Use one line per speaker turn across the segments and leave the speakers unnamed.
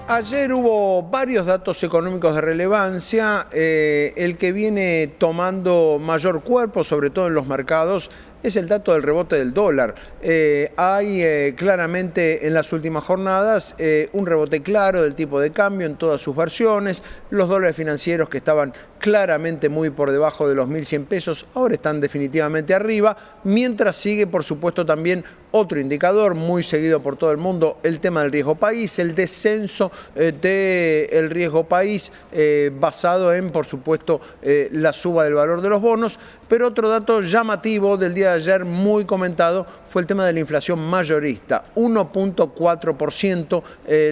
Ayer hubo varios datos económicos de relevancia. El que viene tomando mayor cuerpo, sobre todo en los mercados, es el dato del rebote del dólar. Hay claramente en las últimas jornadas un rebote claro del tipo de cambio en todas sus versiones. Los dólares financieros que estaban claramente muy por debajo de los 1.100 pesos, ahora están definitivamente arriba, mientras sigue, por supuesto, también otro indicador muy seguido por todo el mundo, el tema del riesgo país, el descenso del riesgo país basado en, por supuesto, la suba del valor de los bonos. Pero otro dato llamativo del día de ayer, muy comentado, fue el tema de la inflación mayorista. 1.4%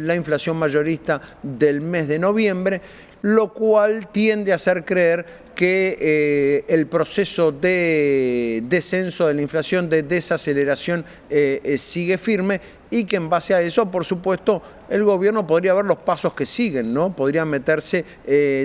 la inflación mayorista del mes de noviembre, lo cual tiende a hacer creer que el proceso de descenso de la inflación, de desaceleración, sigue firme, y que en base a eso, por supuesto, el gobierno podría ver los pasos que siguen, ¿no? Podría meterse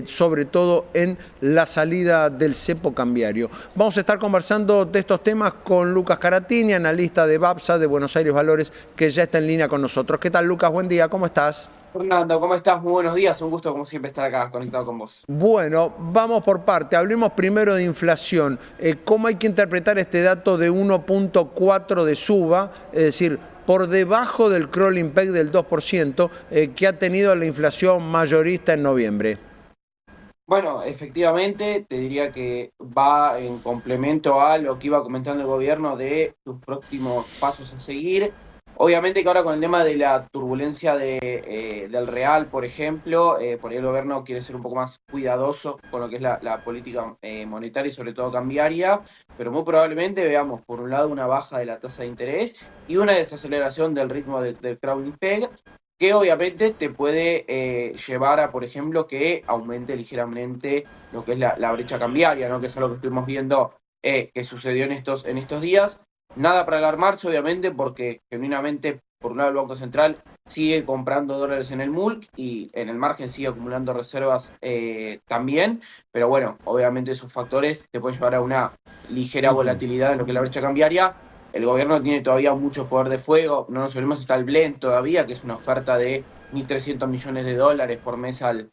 sobre todo en la salida del cepo cambiario. Vamos a estar conversando de estos temas con Lucas Caratini, analista de BAPSA de Buenos Aires Valores, que ya está en línea con nosotros. ¿Qué tal, Lucas? Buen día, ¿cómo estás?
Fernando, ¿cómo estás? Muy buenos días, un gusto como siempre estar acá conectado con vos.
Bueno, vamos por parte. Hablemos primero de inflación. ¿Cómo hay que interpretar este dato de 1.4 de suba? Es decir, por debajo del crawling peg del 2% que ha tenido la inflación mayorista en noviembre.
Bueno, efectivamente, te diría que va en complemento a lo que iba comentando el gobierno de sus próximos pasos a seguir. Obviamente que ahora con el tema de la turbulencia del real, por ejemplo, por ahí el gobierno quiere ser un poco más cuidadoso con lo que es la política monetaria y sobre todo cambiaria, pero muy probablemente veamos por un lado una baja de la tasa de interés y una desaceleración del ritmo del crowding peg, que obviamente te puede llevar a, por ejemplo, que aumente ligeramente lo que es la brecha cambiaria, ¿no? Que es algo que estuvimos viendo que sucedió en estos días. Nada para alarmarse, obviamente, porque genuinamente, por un lado, el Banco Central sigue comprando dólares en el MULC y en el margen sigue acumulando reservas también, pero bueno, obviamente esos factores te pueden llevar a una ligera volatilidad en lo que es la brecha cambiaria. El gobierno tiene todavía mucho poder de fuego, no nos olvidemos, está el Blend todavía, que es una oferta de 1.300 millones de dólares por mes al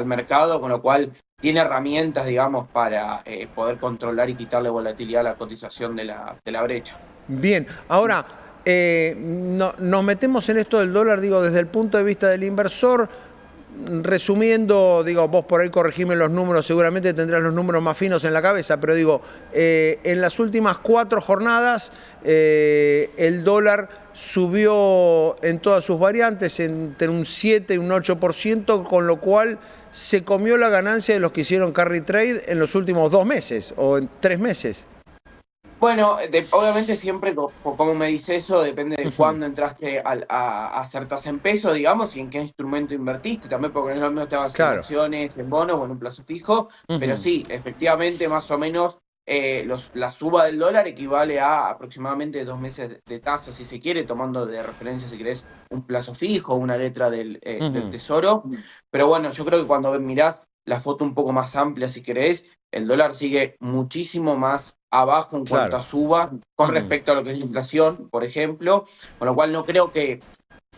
mercado, con lo cual tiene herramientas, digamos, para poder controlar y quitarle volatilidad a la cotización de la brecha.
Bien, ahora nos metemos en esto del dólar, digo, desde el punto de vista del inversor. Resumiendo, digo, vos por ahí corregime los números, seguramente tendrás los números más finos en la cabeza, pero digo, en las últimas 4 jornadas el dólar subió en todas sus variantes entre un 7 y un 8%, con lo cual se comió la ganancia de los que hicieron carry trade en los últimos 2 meses o en 3 meses.
Bueno, obviamente siempre, como me dice eso, depende de cuándo entraste a hacer tasa en peso, digamos, y en qué instrumento invertiste, también porque no es lo mismo estabas en
Claro.
acciones, en bonos o en un plazo fijo, pero
Ujú.
sí, efectivamente, más o menos, la suba del dólar equivale a aproximadamente 2 meses de tasa, si se quiere, tomando de referencia, si querés, un plazo fijo, una letra del
Ujú.
tesoro, pero bueno, yo creo que cuando mirás la foto un poco más amplia, si querés, el dólar sigue muchísimo más abajo en cuanto
Claro.
a suba con
Ujú.
respecto a lo que es la inflación, por ejemplo, con lo cual no creo que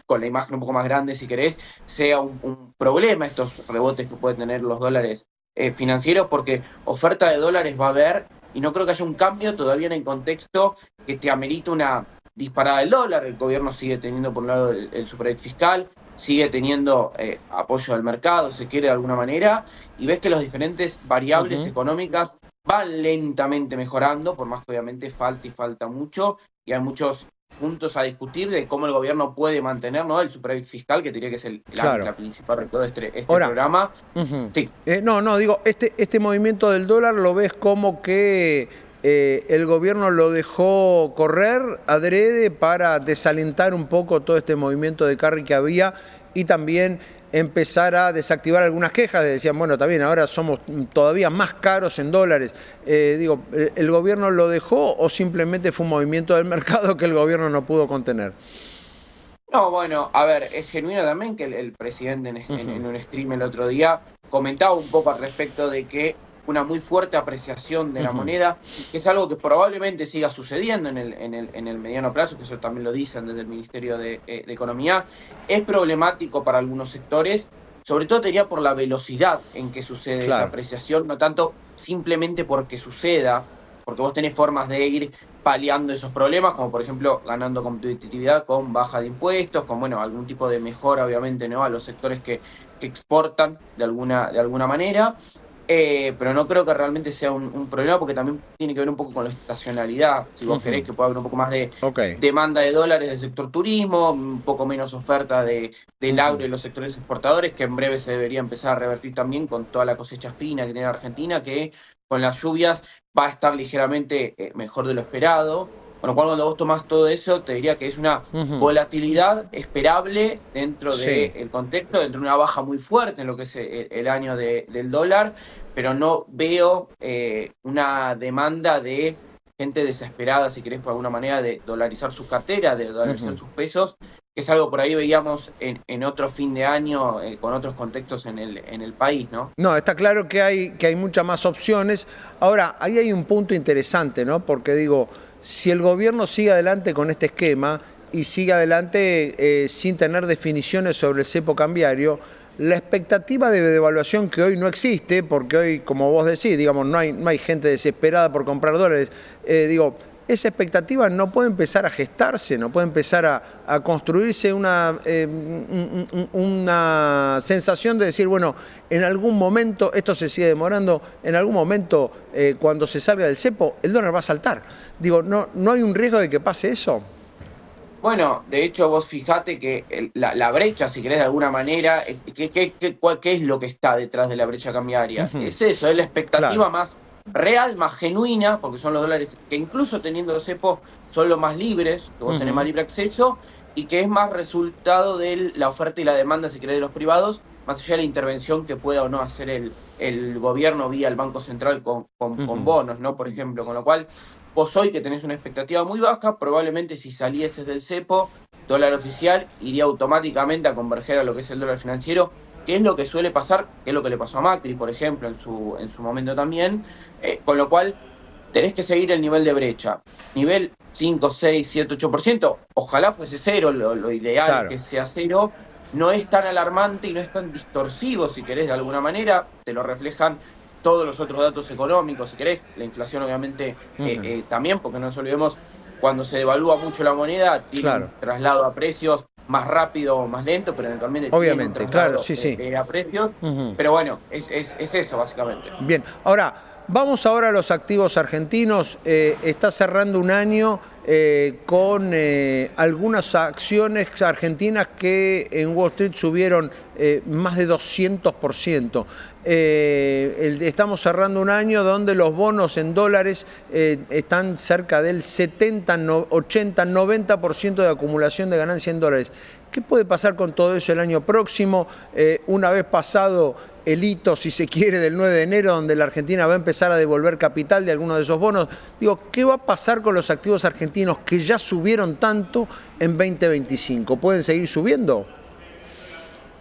con la imagen un poco más grande, si querés, sea un problema estos rebotes que pueden tener los dólares financieros, porque oferta de dólares va a haber y no creo que haya un cambio todavía en el contexto que te amerite una disparada del dólar. El gobierno sigue teniendo por un lado el superávit fiscal, sigue teniendo apoyo al mercado, si se quiere de alguna manera, y ves que las diferentes variables
Ujú.
económicas van lentamente mejorando, por más que obviamente falta y falta mucho, y hay muchos puntos a discutir de cómo el gobierno puede mantener, ¿no?, el superávit fiscal, que diría que es el
Claro.
ancla principal de todo este
Ahora,
programa.
ujú.
Sí.
No, digo, este movimiento del dólar lo ves como que el gobierno lo dejó correr adrede para desalentar un poco todo este movimiento de carry que había, y también empezar a desactivar algunas quejas. Decían, bueno, está bien, ahora somos todavía más caros en dólares. Digo, ¿el gobierno lo dejó o simplemente fue un movimiento del mercado que el gobierno no pudo contener?
No, bueno, a ver, es genuino también que el presidente en
Ujú.
un stream el otro día comentaba un poco al respecto de que una muy fuerte apreciación de la
Ujú.
moneda, que es algo que probablemente siga sucediendo en el mediano plazo, que eso también lo dicen desde el Ministerio de Economía. Es problemático para algunos sectores, sobre todo te diría por la velocidad en que sucede esa
Claro.
apreciación, no tanto simplemente porque suceda, porque vos tenés formas de ir paliando esos problemas, como por ejemplo ganando competitividad con baja de impuestos, con bueno, algún tipo de mejora, obviamente, ¿no? A los sectores que exportan de alguna manera. Pero no creo que realmente sea un problema porque también tiene que ver un poco con la estacionalidad. Si vos
Ujú.
querés que pueda haber un poco más de
Ok.
demanda de dólares del sector turismo, un poco menos oferta del agro
Ujú.
y los sectores exportadores, que en breve se debería empezar a revertir también con toda la cosecha fina que tiene Argentina, que con las lluvias va a estar ligeramente mejor de lo esperado. Con lo cual, cuando vos tomás todo eso, te diría que es una
Ujú.
volatilidad esperable dentro
Sí.
del contexto, dentro de una baja muy fuerte en lo que es el año del dólar, pero no veo una demanda de gente desesperada, si querés, por alguna manera, de dolarizar sus carteras, de dolarizar
Ujú.
sus pesos, que es algo por ahí veíamos en otro fin de año, con otros contextos en el país, ¿no?
No, está claro que hay muchas más opciones. Ahora, ahí hay un punto interesante, ¿no? Porque digo, si el gobierno sigue adelante con este esquema y sigue adelante sin tener definiciones sobre el cepo cambiario, la expectativa de devaluación que hoy no existe, porque hoy, como vos decís, digamos, no hay gente desesperada por comprar dólares, digo, esa expectativa no puede empezar a gestarse, no puede empezar a construirse una sensación de decir, bueno, en algún momento, esto se sigue demorando, en algún momento cuando se salga del cepo, el dólar va a saltar. Digo, ¿no hay un riesgo de que pase eso?
Bueno, de hecho, vos fijate que la brecha, si querés de alguna manera, ¿qué es lo que está detrás de la brecha cambiaria?
Ujú.
Es eso, es la
Claro.
expectativa más real, más genuina, porque son los dólares que incluso teniendo los cepos son los más libres, que vos tenés más
Ujú.
libre acceso, y que es más resultado de la oferta y la demanda, si querés, de los privados, más allá de la intervención que pueda o no hacer el gobierno vía el Banco Central con
Ujú.
bonos, ¿no? Por ejemplo, con lo cual vos hoy que tenés una expectativa muy baja, probablemente si salieses del cepo, dólar oficial iría automáticamente a converger a lo que es el dólar financiero, que es lo que suele pasar, que es lo que le pasó a Macri, por ejemplo, en su momento también, con lo cual tenés que seguir el nivel de brecha. Nivel 5, 6, 7, 8%, ojalá fuese cero, lo ideal es
Claro.
que sea cero, no es tan alarmante y no es tan distorsivo, si querés, de alguna manera, te lo reflejan todos los otros datos económicos, si querés, la inflación obviamente
Ujú.
también, porque no nos olvidemos, cuando se devalúa mucho la moneda, tiene
Claro.
un traslado a precios más rápido o más lento, pero eventualmente tiene un
Obviamente, claro,
traslado
sí, sí.
a precios.
Ujú.
Pero bueno, es eso básicamente.
Bien, ahora vamos ahora a los activos argentinos. Está cerrando un año con algunas acciones argentinas que en Wall Street subieron más de 200%. Estamos cerrando un año donde los bonos en dólares están cerca del 70, 80, 90% de acumulación de ganancia en dólares. ¿Qué puede pasar con todo eso el año próximo? Una vez pasado el hito, si se quiere, del 9 de enero, donde la Argentina va a empezar a devolver capital de algunos de esos bonos. Digo, ¿qué va a pasar con los activos argentinos que ya subieron tanto en 2025? ¿Pueden seguir subiendo?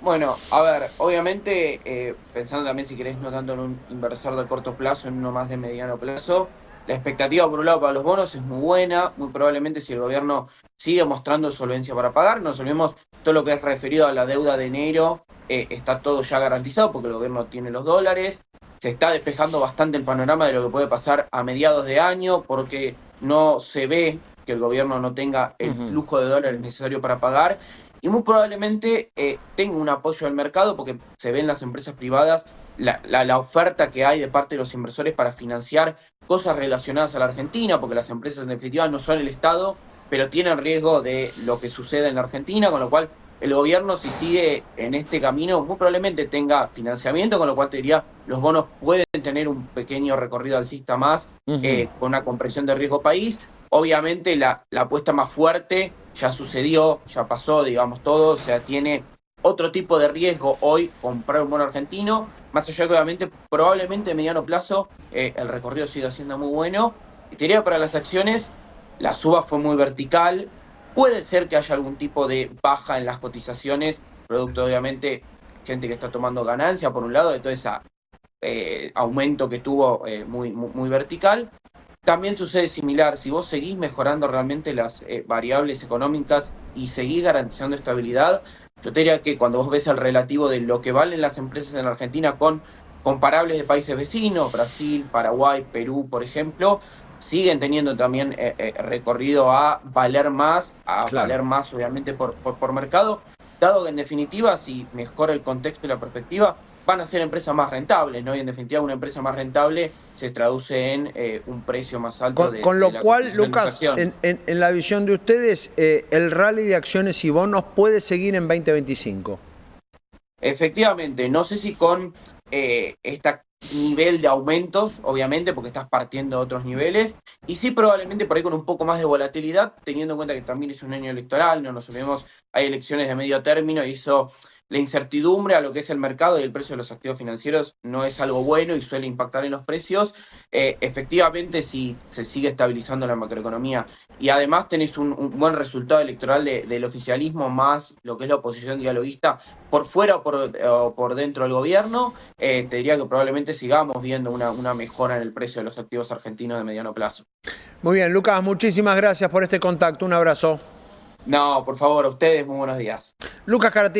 Bueno, a ver, obviamente, pensando también si querés no tanto en un inversor de corto plazo, en uno más de mediano plazo, la expectativa por un lado para los bonos es muy buena, muy probablemente si el gobierno sigue mostrando solvencia para pagar, no nos olvidemos todo lo que es referido a la deuda de enero, está todo ya garantizado porque el gobierno tiene los dólares, se está despejando bastante el panorama de lo que puede pasar a mediados de año porque no se ve que el gobierno no tenga el
Ujú.
flujo de dólares necesario para pagar y muy probablemente tenga un apoyo del mercado porque se ve en las empresas privadas la oferta que hay de parte de los inversores para financiar cosas relacionadas a la Argentina, porque las empresas en definitiva no son el Estado, pero tienen riesgo de lo que suceda en la Argentina, con lo cual el gobierno si sigue en este camino muy probablemente tenga financiamiento, con lo cual te diría los bonos pueden tener un pequeño recorrido alcista más
Ujú.
con una compresión de riesgo país. Obviamente la apuesta más fuerte ya sucedió, ya pasó, digamos todo, o sea, tiene otro tipo de riesgo hoy comprar un bono argentino, más allá que obviamente probablemente a mediano plazo el recorrido siga siendo muy bueno. Y te diría para las acciones, la suba fue muy vertical, puede ser que haya algún tipo de baja en las cotizaciones, producto obviamente gente que está tomando ganancia por un lado de toda esa aumento que tuvo muy vertical. También sucede similar, si vos seguís mejorando realmente las variables económicas y seguís garantizando estabilidad, yo te diría que cuando vos ves el relativo de lo que valen las empresas en Argentina con comparables de países vecinos, Brasil, Paraguay, Perú, por ejemplo, siguen teniendo también recorrido a valer
Claro.
más obviamente por mercado, dado que en definitiva, si mejora el contexto y la perspectiva, van a ser empresas más rentables, ¿no? Y en definitiva una empresa más rentable se traduce en un precio más alto
Con
de
lo
la
cual,
cotización de esa
Lucas,
acción.
en la visión de ustedes, el rally de acciones y bonos puede seguir en 2025.
Efectivamente, no sé si con este nivel de aumentos, obviamente, porque estás partiendo de otros niveles, y sí probablemente por ahí con un poco más de volatilidad, teniendo en cuenta que también es un año electoral, no nos olvidemos, hay elecciones de medio término y eso, la incertidumbre a lo que es el mercado y el precio de los activos financieros no es algo bueno y suele impactar en los precios. Efectivamente, si se sigue estabilizando la macroeconomía y además tenés un buen resultado electoral del oficialismo más lo que es la oposición dialoguista, por fuera o por dentro del gobierno, te diría que probablemente sigamos viendo una mejora en el precio de los activos argentinos de mediano plazo.
Muy bien, Lucas, muchísimas gracias por este contacto. Un abrazo.
No, por favor, a ustedes, muy buenos días.
Lucas Caratín.